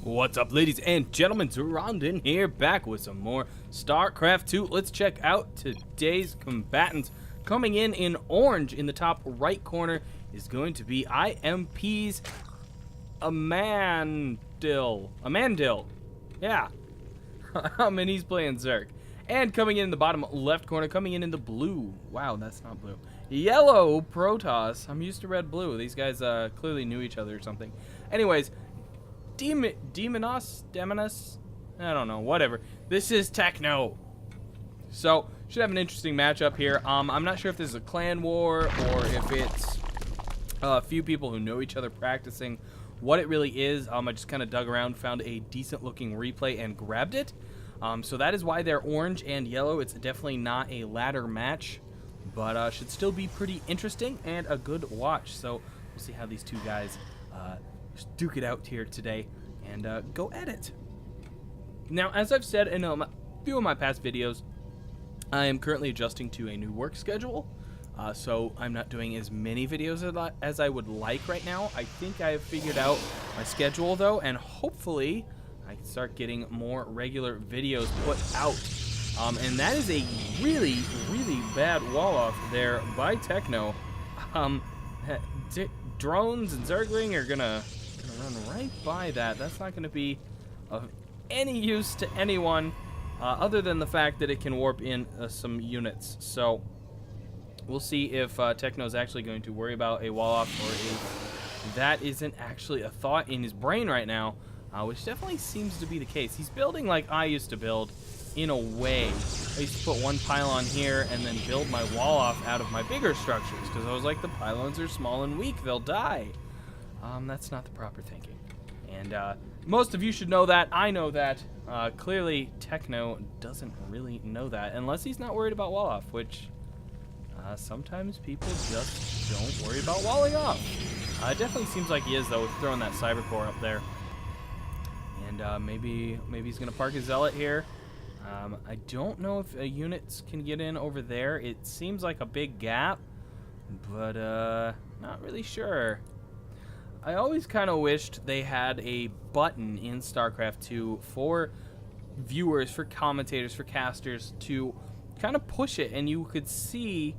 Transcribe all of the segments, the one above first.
What's up, ladies and gentlemen? Zoronden here, back with some more Starcraft 2. Let's check out today's combatants. Coming in orange in the top right corner is going to be IMP's Amandil. Yeah. And he's playing Zerg. And coming in the bottom left corner, coming in the blue. Wow, that's not blue. Yellow Protoss. I'm used to red-blue. These guys clearly knew each other or something. Anyways, Demonos? I don't know, whatever. This is TechNo. So, should have an interesting matchup here. I'm not sure if this is a clan war or if it's a few people who know each other practicing. What it really is, I just kind of dug around, found a decent looking replay and grabbed it. So that is why they're orange and yellow. It's definitely not a ladder match, but should still be pretty interesting and a good watch. So we'll see how these two guys duke it out here today and go at it. Now, as I've said in a few of my past videos, I am currently adjusting to a new work schedule, so I'm not doing as many videos as I would like right now. I think I have figured out my schedule, though, and hopefully I can start getting more regular videos put out. And that is a really, really bad wall-off there by TechNo. Drones and Zergling are gonna run right by that. That's not gonna be of any use to anyone other than the fact that it can warp in some units. So we'll see if TechNo's actually going to worry about a wall-off or if that isn't actually a thought in his brain right now, which definitely seems to be the case. He's building like I used to build in a way. I used to put one pylon here and then build my wall off out of my bigger structures because I was like, the pylons are small and weak, they'll die. That's not the proper thinking. And most of you should know that. I know that. Clearly, TechNo doesn't really know that unless he's not worried about wall off, which sometimes people just don't worry about walling off. It definitely seems like he is, though, with throwing that cyber core up there. And maybe he's going to park his zealot here. I don't know if units can get in over there. It seems like a big gap, but not really sure. I always kind of wished they had a button in StarCraft 2 for viewers, for commentators, for casters to kind of push it, and you could see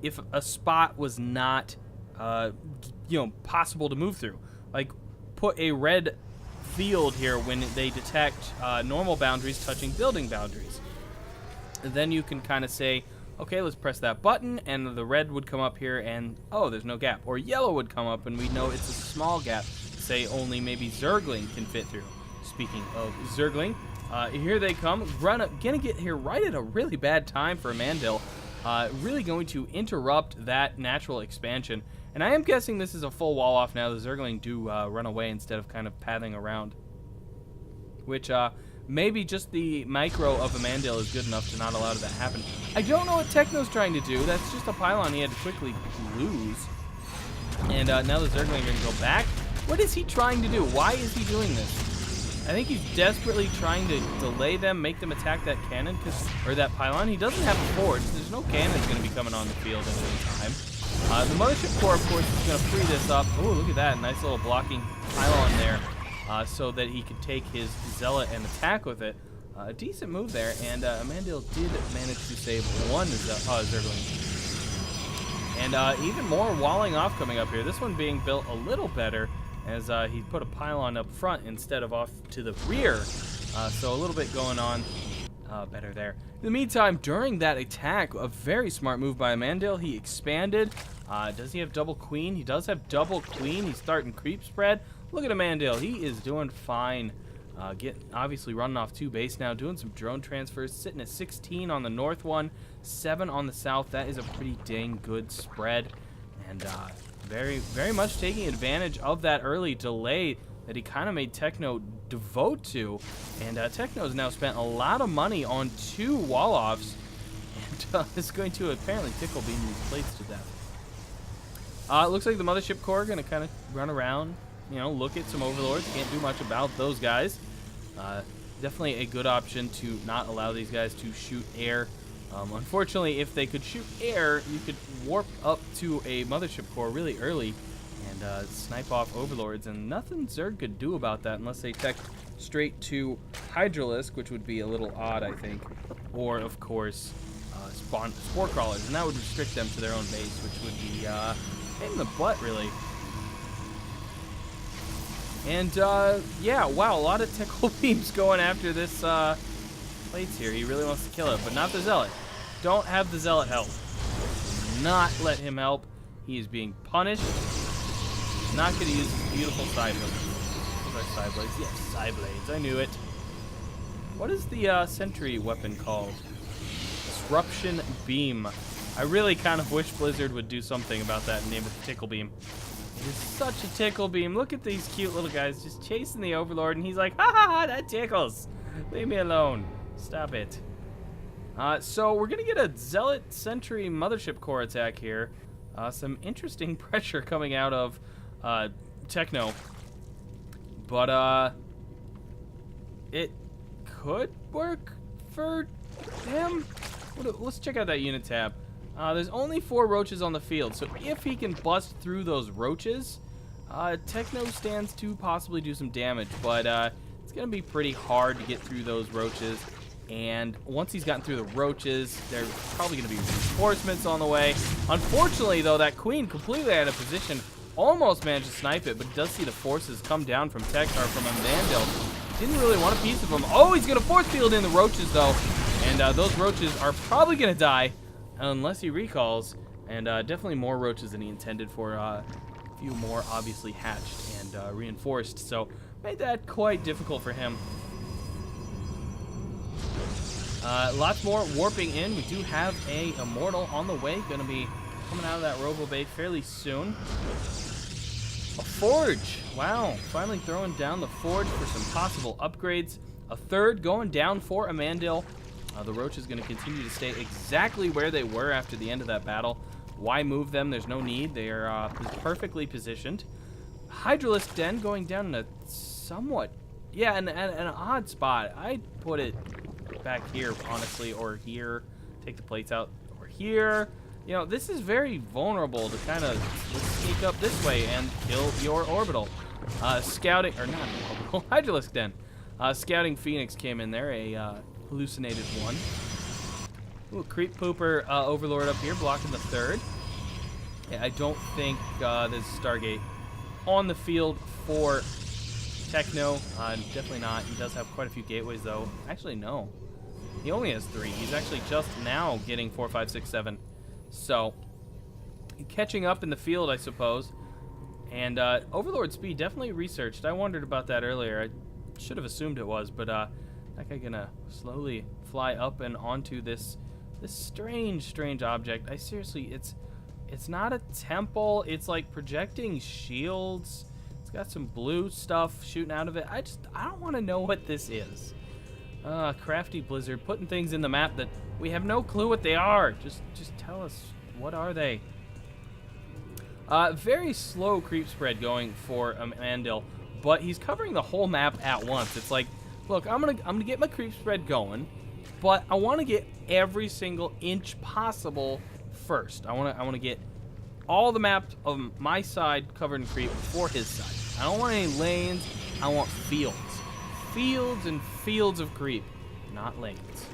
if a spot was not, possible to move through. Like, put a red field here when they detect normal boundaries touching building boundaries. And then you can kind of say, okay, let's press that button, and the red would come up here, and oh, there's no gap. Or yellow would come up, and we know it's a small gap. Say only maybe Zergling can fit through. Speaking of Zergling, here they come. Gonna get here right at a really bad time for Amandil. Really going to interrupt that natural expansion. And I am guessing this is a full wall off now. The Zergling do run away instead of kind of pathing around. Which, maybe just the micro of Amandil is good enough to not allow that to happen. I don't know what TechNo's trying to do. That's just a pylon he had to quickly lose. And now the Zergling are going to go back. What is he trying to do? Why is he doing this? I think he's desperately trying to delay them, make them attack that cannon, or that pylon. He doesn't have a forge. There's no cannons going to be coming on the field at any time. The Mothership Core, of course, is going to free this up. Oh, look at that. Nice little blocking pylon there. So that he could take his zealot and attack with it. A decent move there, and Amandil did manage to save one Zergling. And even more walling off coming up here. This one being built a little better as he put a pylon up front instead of off to the rear. So a little bit going on better there. In the meantime, during that attack, a very smart move by Amandil. He expanded. Does he have double queen? He does have double queen. He's starting creep spread. Look at Amandil. He is doing fine. Obviously running off 2 base now, doing some drone transfers, sitting at 16 on the north one, 7 on the south. That is a pretty dang good spread. And very, very much taking advantage of that early delay that he kind of made TechNo devote to. And TechNo has now spent a lot of money on 2 wall-offs. And is going to apparently tickle being these plates to death. It looks like the Mothership Core are going to kind of run around, look at some overlords. Can't do much about those guys. Definitely a good option to not allow these guys to shoot air. Unfortunately, if they could shoot air, you could warp up to a Mothership Core really early and snipe off overlords, and nothing Zerg could do about that unless they tech straight to Hydralisk, which would be a little odd, I think, or of course spawn spore crawlers, and that would restrict them to their own base, which would be in the butt, really. And yeah, wow, a lot of tickle beams going after this plates here. He really wants to kill it, but not the zealot. Don't have the zealot help. Do not let him help. He is being punished. He's not going to use his beautiful side blades. Those are side blades. Yes, side blades. I knew it. What is the sentry weapon called? Disruption beam. I really kind of wish Blizzard would do something about that and name it the tickle beam. It is such a tickle beam. Look at these cute little guys just chasing the overlord, and he's like, ha ha ha, that tickles. Leave me alone. Stop it. So we're going to get a Zealot Sentry Mothership Core attack here. Some interesting pressure coming out of TechNo. But it could work for him. Let's check out that unit tab. There's only 4 roaches on the field, so if he can bust through those roaches, TechNo stands to possibly do some damage, but it's going to be pretty hard to get through those roaches, and once he's gotten through the roaches, there's probably going to be reinforcements on the way. Unfortunately, though, that queen completely out of position, almost managed to snipe it, but does see the forces come down from from Amandil. Didn't really want a piece of him. Oh, he's going to force field in the roaches, though, and those roaches are probably going to die. Unless he recalls, and definitely more roaches than he intended for, a few more obviously hatched and reinforced, so made that quite difficult for him. Lots more warping in. We do have a Immortal on the way, going to be coming out of that Robo Bay fairly soon. A Forge, wow, finally throwing down the Forge for some possible upgrades. A third going down for Amandil. The Roach is going to continue to stay exactly where they were after the end of that battle. Why move them? There's no need. They are perfectly positioned. Hydralisk Den going down in a somewhat, yeah, an odd spot. I'd put it back here, honestly, or here. Take the plates out, or here. You know, this is very vulnerable to kind of sneak up this way and kill your orbital. Scouting, or not orbital, Hydralisk Den. Scouting Phoenix came in there, a hallucinated one. Ooh, Creep Pooper Overlord up here blocking the third. Yeah, I don't think there's Stargate on the field for TechNo. Definitely not. He does have quite a few gateways, though. Actually, no. He only has 3. He's actually just now getting 4, 5, 6, 7. So, catching up in the field, I suppose. And Overlord speed definitely researched. I wondered about that earlier. I should have assumed it was, but that guy gonna slowly fly up and onto this strange object. I seriously, it's not a temple. It's like projecting shields. It's got some blue stuff shooting out of it. I don't want to know what this is. Crafty Blizzard putting things in the map that we have no clue what they are. Just tell us, what are they? Very slow creep spread going for Amandil, but he's covering the whole map at once. It's like, look, I'm gonna get my creep spread going, but I want to get every single inch possible first. I want to get all the map of my side covered in creep before his side. I don't want any lanes. I want fields. Fields and fields of creep, not lanes.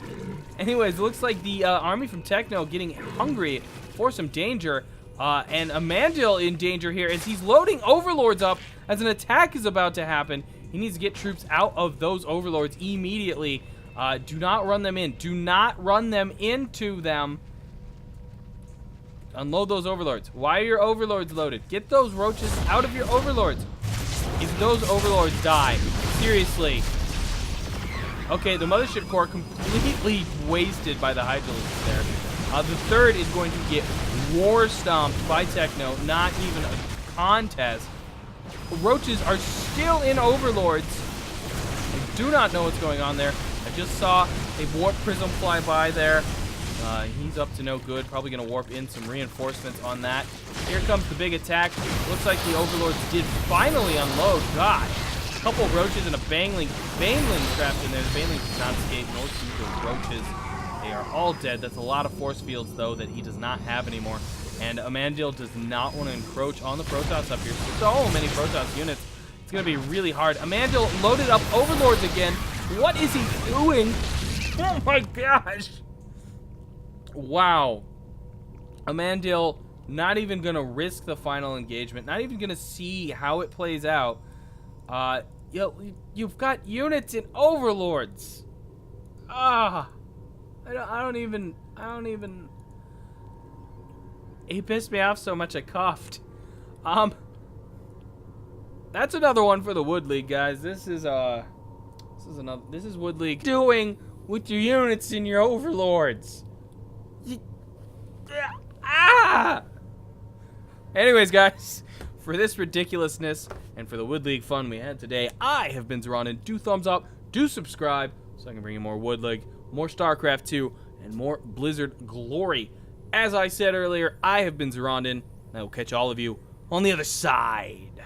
Anyways, it looks like the army from TechNo getting hungry for some danger, and Amandil in danger here as he's loading overlords up as an attack is about to happen. He needs to get troops out of those overlords immediately. Do not run them in. Do not run them into them. Unload those overlords. Why are your overlords loaded? Get those roaches out of your overlords. If those overlords die, seriously. Okay, the mothership core completely wasted by the Hydralisk there. The third is going to get war stomped by TechNo. Not even a contest. Roaches are still in overlords. I do not know what's going on there. I just saw a warp prism fly by there. He's up to no good. Probably going to warp in some reinforcements on that. Here comes the big attack. Looks like the overlords did finally unload. God. A couple roaches and a Baneling trapped in there. The Baneling does not escape, nor do the roaches. They are all dead. That's a lot of force fields, though, that he does not have anymore. And Amandil does not want to encroach on the Protoss up here. So many Protoss units. It's going to be really hard. Amandil loaded up Overlords again. What is he doing? Oh my gosh. Wow. Amandil not even going to risk the final engagement. Not even going to see how it plays out. You've got units in Overlords. I don't even. He pissed me off so much I coughed. That's another one for the Wood League, guys. This is Wood League doing with your units in your Overlords. Anyways, guys, for this ridiculousness and for the Wood League fun we had today, I have been Zoronden. Do thumbs up, do subscribe, so I can bring you more Wood League, more Starcraft 2, and more Blizzard glory. As I said earlier, I have been Zoronden, and I will catch all of you on the other side.